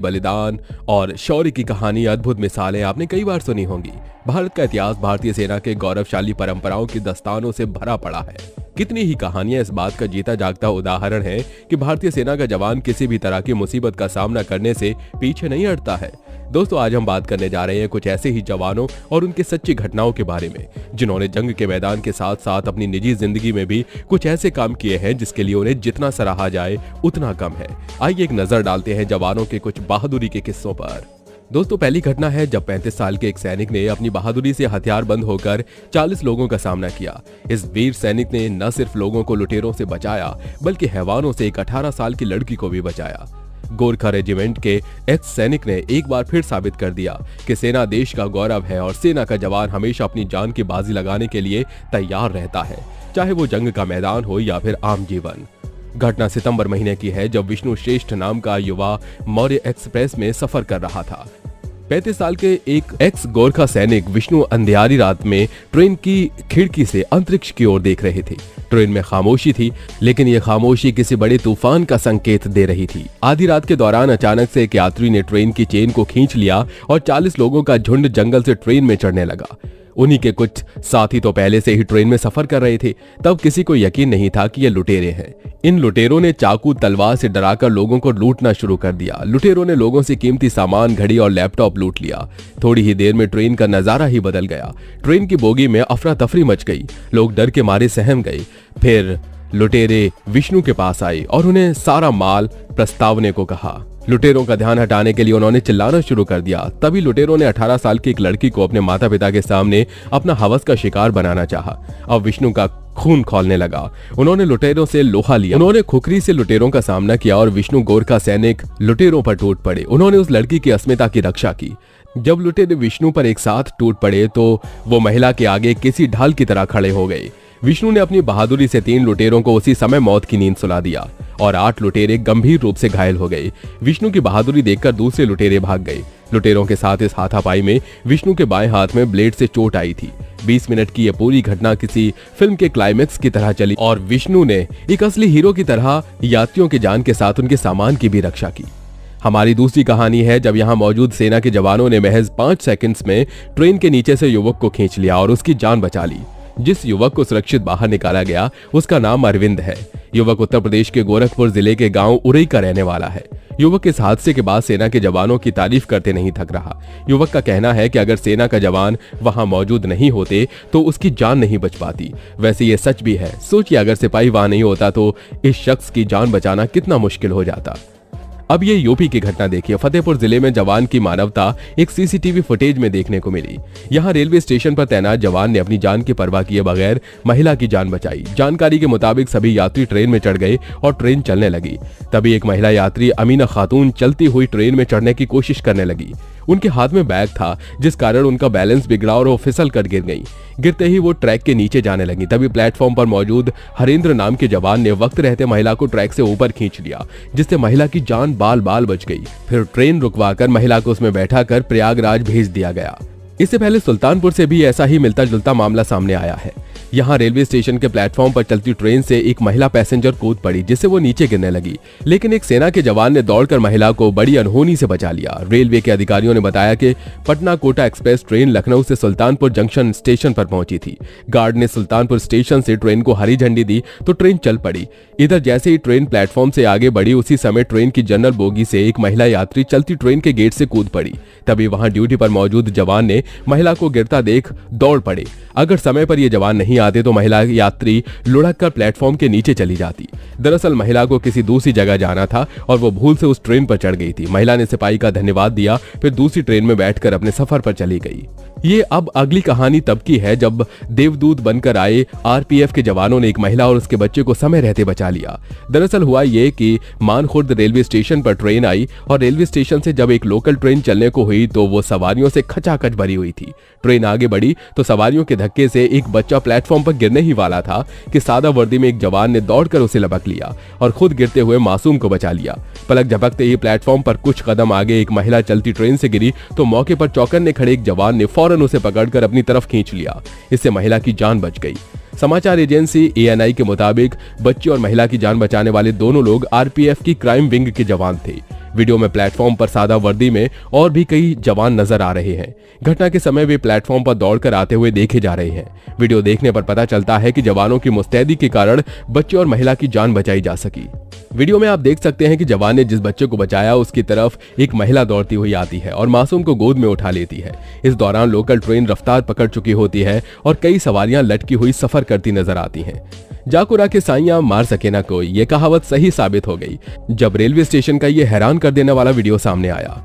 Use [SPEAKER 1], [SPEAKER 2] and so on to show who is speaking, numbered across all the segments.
[SPEAKER 1] बलिदान और शौर्य की कहानी, अद्भुत मिसालें आपने कई बार सुनी होंगी। भारत का इतिहास भारतीय सेना के गौरवशाली परंपराओं की दस्तानों से भरा पड़ा है। कितनी ही कहानियां इस बात का जीता जागता उदाहरण है कि भारतीय सेना का जवान किसी भी तरह की मुसीबत का सामना करने से पीछे नहीं हटता है। दोस्तों, आज हम बात करने जा रहे हैं कुछ ऐसे ही जवानों और उनकी सच्ची घटनाओं के बारे में, जिन्होंने जंग के मैदान के साथ साथ अपनी निजी जिंदगी में भी कुछ ऐसे काम किए हैं जिसके लिए उन्हें जितना सराहा जाए उतना कम है। आइए एक नजर डालते हैं जवानों के कुछ बहादुरी के किस्सों पर। दोस्तों, पहली घटना है जब 35 साल के एक सैनिक ने अपनी बहादुरी से हथियारबंद होकर 40 लोगों का सामना किया। इस वीर सैनिक ने न सिर्फ लोगों को लुटेरों से बचाया बल्कि हैवानों से एक 18 साल की लड़की को भी बचाया। गोरखा रेजिमेंट के एक्स सैनिक ने एक बार फिर साबित कर दिया कि सेना देश का गौरव है और सेना का जवान हमेशा अपनी जान की बाजी लगाने के लिए तैयार रहता है, चाहे वो जंग का मैदान हो या फिर आम जीवन। घटना सितंबर महीने की है जब विष्णु श्रेष्ठ नाम का युवा मौर्य एक्सप्रेस में सफर कर रहा था। 35 साल के एक एक्स गोरखा सैनिक विष्णु अंधियारी रात में ट्रेन की खिड़की से अंतरिक्ष की ओर देख रहे थे। ट्रेन में खामोशी थी, लेकिन यह खामोशी किसी बड़े तूफान का संकेत दे रही थी। आधी रात के दौरान अचानक से एक यात्री ने ट्रेन की चेन को खींच लिया और 40 लोगों का झुंड जंगल से ट्रेन में चढ़ने लगा। उन्हीं के कुछ साथी तो पहले से ही ट्रेन में सफर कर रहे थे। तब किसी को यकीन नहीं था कि ये लुटेरे हैं। इन लुटेरों ने चाकू तलवार से डराकर लोगों को लूटना शुरू कर दिया। लुटेरों ने लोगों से कीमती सामान, घड़ी और लैपटॉप लूट लिया। थोड़ी ही देर में ट्रेन का नजारा ही बदल गया। ट्रेन की बोगी में अफरा तफरी मच गई। लोग डर के मारे सहम गए। फिर लुटेरे विष्णु के पास आए और उन्हें सारा माल प्रस्तावने को कहा। लुटेरों का ध्यान हटाने के लिए उन्होंने चिल्लाना शुरू कर दिया। तभी लुटेरों ने 18 साल की एक लड़की को अपने माता पिता के सामने अपना हवस का शिकार बनाना चाहा। अब विष्णु का खून खौलने लगा। उन्होंने लुटेरों से लोहा लिया। उन्होंने खुखरी से लुटेरों का सामना किया और विष्णु गोरखा सैनिक लुटेरों पर टूट पड़े। उन्होंने उस लड़की की अस्मिता की रक्षा की। जब लुटेरे विष्णु पर एक साथ टूट पड़े तो वो महिला के आगे किसी ढाल की तरह खड़े हो गए। विष्णु ने अपनी बहादुरी से 3 लुटेरों को उसी समय मौत की नींद सुला दिया और 8 लुटेरे गंभीर रूप से घायल हो गए। विष्णु की बहादुरी देखकर दूसरे लुटेरे भाग गए। लुटेरों के साथ इस हाथापाई में विष्णु के बाएं हाथ में ब्लेड से चोट आई थी। 20 मिनट की यह पूरी घटना किसी फिल्म के क्लाइमेक्स की तरह चली और विष्णु ने एक असली हीरो की तरह यात्रियों की जान के साथ उनके सामान की भी रक्षा की। हमारी दूसरी कहानी है जब यहाँ मौजूद सेना के जवानों ने महज 5 सेकंड्स में ट्रेन के नीचे से युवक को खींच लिया और उसकी जान बचा ली। जिस युवक को सुरक्षित बाहर निकाला गया उसका नाम अरविंद है। युवक उत्तर प्रदेश के गोरखपुर जिले के गांव उरई का रहने वाला है। युवक इस हादसे के बाद सेना के जवानों की तारीफ करते नहीं थक रहा। युवक का कहना है कि अगर सेना का जवान वहां मौजूद नहीं होते तो उसकी जान नहीं बच पाती। वैसे ये सच भी है। सोचिए, अगर सिपाही वहां नहीं होता तो इस शख्स की जान बचाना कितना मुश्किल हो जाता। अब ये यूपी की घटना देखिए। फतेहपुर जिले में जवान की मानवता एक सीसीटीवी फुटेज में देखने को मिली। यहाँ रेलवे स्टेशन पर तैनात जवान ने अपनी जान की परवाह किए बगैर महिला की जान बचाई। जानकारी के मुताबिक सभी यात्री ट्रेन में चढ़ गए और ट्रेन चलने लगी। तभी एक महिला यात्री अमीना खातून चलती हुई ट्रेन में चढ़ने की कोशिश करने लगी। उनके हाथ में बैग था, जिस कारण उनका बैलेंस बिगड़ा और वो फिसल कर गिर गई। गिरते ही वो ट्रैक के नीचे जाने लगी। तभी प्लेटफॉर्म पर मौजूद हरेंद्र नाम के जवान ने वक्त रहते महिला को ट्रैक से ऊपर खींच लिया, जिससे महिला की जान बाल बाल बच गई। फिर ट्रेन रुकवाकर महिला को उसमें बैठाकर प्रयागराज भेज दिया गया। इससे पहले सुल्तानपुर से भी ऐसा ही मिलता जुलता मामला सामने आया है। यहाँ रेलवे स्टेशन के प्लेटफॉर्म पर चलती ट्रेन से एक महिला पैसेंजर कूद पड़ी, जिससे वो नीचे गिरने लगी, लेकिन एक सेना के जवान ने दौड़कर महिला को बड़ी अनहोनी से बचा लिया। रेलवे के अधिकारियों ने बताया कि पटना कोटा एक्सप्रेस ट्रेन लखनऊ से सुल्तानपुर जंक्शन स्टेशन पर पहुंची थी। गार्ड ने सुल्तानपुर स्टेशन से ट्रेन को हरी झंडी दी तो ट्रेन चल पड़ी। इधर जैसे ही ट्रेन प्लेटफॉर्म से आगे बढ़ी, उसी समय ट्रेन की जनरल बोगी से एक महिला यात्री चलती ट्रेन के गेट से कूद पड़ी। तभी वहां ड्यूटी पर मौजूद जवान ने महिला को गिरता देख दौड़ पड़े। अगर समय पर ये जवान नहीं आते तो महिला यात्री लुढ़क कर प्लेटफॉर्म के नीचे चली जाती। दरअसल महिला को किसी दूसरी जगह जाना था और वो भूल से उस ट्रेन पर चढ़ गई थी। महिला ने सिपाही का धन्यवाद दिया, फिर दूसरी ट्रेन में बैठकर अपने सफर पर चली गई। ये अब अगली कहानी तब की है जब देवदूत बनकर आए आरपीएफ के जवानों ने एक महिला और उसके बच्चे को समय रहते बचा लिया। दरअसल हुआ ये कि मानखुर्द रेलवे स्टेशन पर ट्रेन आई और रेलवे स्टेशन से जब एक लोकल ट्रेन चलने को हुई तो वो सवारियों से खचाखच भरी हुई थी। ट्रेन आगे बढ़ी तो सवारियों के धक्के से एक बच्चा प्लेटफॉर्म पर गिरने ही वाला था कि सादा वर्दी में एक जवान ने दौड़कर उसे लपक लिया और खुद गिरते हुए मासूम को बचा लिया। पलक झपकते ही प्लेटफॉर्म पर कुछ कदम आगे एक महिला चलती ट्रेन से गिरी तो मौके पर चौकन्ने खड़े एक जवान ने फौरन उसे पकड़कर अपनी तरफ खींच लिया। इससे महिला की जान बच गई। समाचार एजेंसी एएनआई के मुताबिक बच्ची और महिला की जान बचाने वाले दोनों लोग आरपीएफ की क्राइम विंग के जवान थे। वीडियो में प्लेटफॉर्म पर सादा वर्दी में और भी कई जवान नजर आ रहे हैं। घटना के समय वे प्लेटफॉर्म पर दौड़कर आते हुए देखे जा रहे हैं। वीडियो देखने पर पता चलता है कि जवानों की मुस्तैदी के कारण बच्चे और महिला की जान बचाई जा सकी। वीडियो में आप देख सकते हैं कि जवान ने जिस बच्चे को बचाया उसकी तरफ एक महिला दौड़ती हुई आती है और मासूम को गोद में उठा लेती है। इस दौरान लोकल ट्रेन रफ्तार पकड़ चुकी होती है और कई सवारियां लटकी हुई सफर करती नजर आती हैं। जाकुरा के साइयां मार सके ना कोई, ये कहावत सही साबित हो गई जब रेलवे स्टेशन का ये हैरान कर देने वाला वीडियो सामने आया।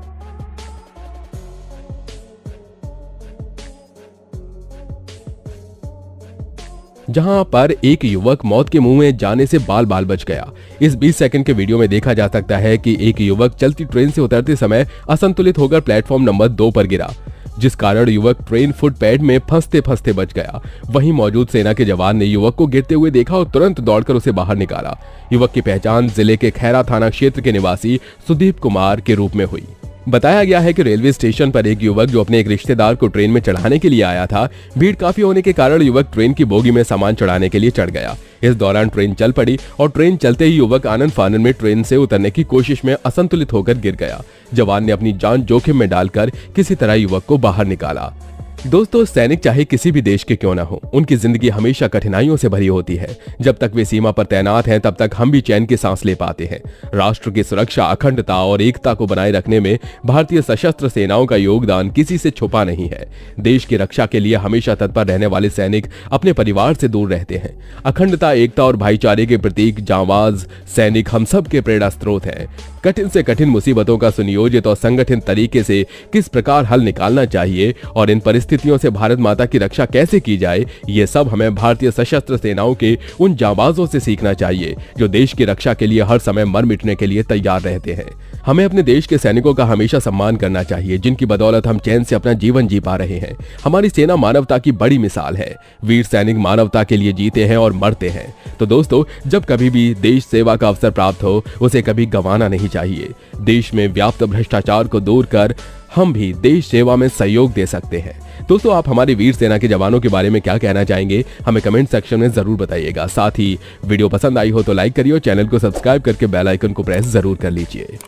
[SPEAKER 1] जहां पर एक युवक मौत के मुंह में जाने से बाल बाल बच गया। इस 20 सेकंड के वीडियो में देखा जा सकता है कि एक युवक चलती ट्रेन से उतरते समय असंतुलित होकर प्लेटफॉर्म नंबर 2 पर गिरा, जिस कारण युवक ट्रेन फुटपैड में फंसते फंसते बच गया। वहीं मौजूद सेना के जवान ने युवक को गिरते हुए देखा और तुरंत दौड़कर उसे बाहर निकाला। युवक की पहचान जिले के खैरा थाना क्षेत्र के निवासी सुदीप कुमार के रूप में हुई। बताया गया है कि रेलवे स्टेशन पर एक युवक जो अपने एक रिश्तेदार को ट्रेन में चढ़ाने के लिए आया था, भीड़ काफी होने के कारण युवक ट्रेन की बोगी में सामान चढ़ाने के लिए चढ़ गया। इस दौरान ट्रेन चल पड़ी और ट्रेन चलते ही युवक आनंद फानन में ट्रेन से उतरने की कोशिश में असंतुलित होकर गिर गया। जवान ने अपनी जान जोखिम में डालकर किसी तरह युवक को बाहर निकाला। दोस्तों, सैनिक चाहे किसी भी देश के क्यों ना हो, उनकी जिंदगी हमेशा कठिनाइयों से भरी होती है। जब तक वे सीमा पर तैनात हैं तब तक हम भी चैन की सांस ले पाते हैं। राष्ट्र की सुरक्षा, अखंडता और एकता को बनाए रखने में भारतीय सशस्त्र सेनाओं का योगदान किसी से छुपा नहीं है। देश की रक्षा के लिए हमेशा तत्पर रहने वाले सैनिक अपने परिवार से दूर रहते हैं। अखंडता, एकता और भाईचारे के प्रतीक जांबाज सैनिक हम सब के प्रेरणा स्रोत हैं। कठिन से कठिन मुसीबतों का सुनियोजित और संगठित तरीके से किस प्रकार हल निकालना चाहिए और इन परिस्थितियों से भारत माता की रक्षा कैसे की जाए, ये सब हमें भारतीय सशस्त्र सेनाओं के उन जांबाजों से सीखना चाहिए जो देश की रक्षा के लिए हर समय मर मिटने के लिए तैयार रहते हैं। हमें अपने देश के सैनिकों का हमेशा सम्मान करना चाहिए, जिनकी बदौलत हम चैन से अपना जीवन जी पा रहे हैं। हमारी सेना मानवता की बड़ी मिसाल है। वीर सैनिक मानवता के लिए जीते हैं और मरते हैं। तो दोस्तों, जब कभी भी देश सेवा का अवसर प्राप्त हो, उसे कभी गंवाना नहीं चाहिए। देश में व्याप्त भ्रष्टाचार को दूर कर हम भी देश सेवा में सहयोग दे सकते हैं। दोस्तों, आप हमारी वीर सेना के जवानों के बारे में क्या कहना चाहेंगे, हमें कमेंट सेक्शन में जरूर बताइएगा। साथ ही वीडियो पसंद आई हो तो लाइक करिए और चैनल को सब्सक्राइब करके बेल आइकन को प्रेस जरूर कर लीजिए।